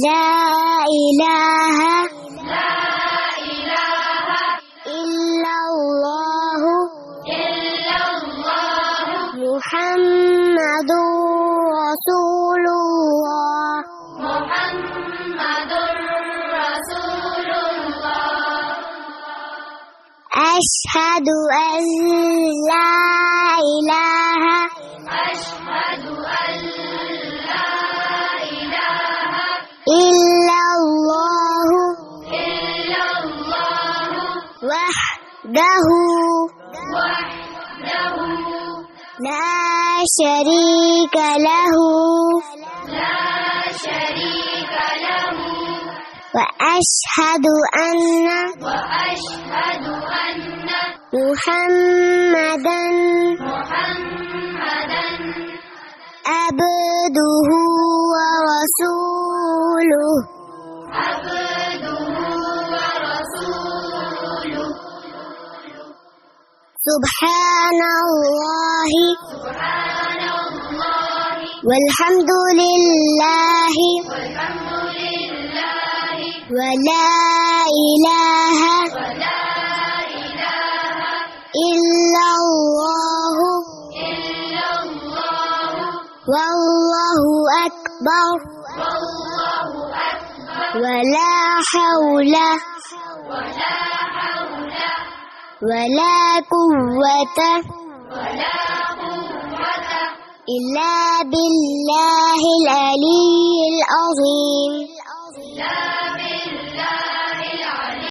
لا إله إلا الله محمد رسول الله أشهد أن لا إله إلا الله وحده لا شريك له وأشهد أن محمدا عبده ورسوله سبحان الله والحمد لله ولا إله إلا الله والله أكبر ولا حول ولا قوة إلا بالله العلي العظيم.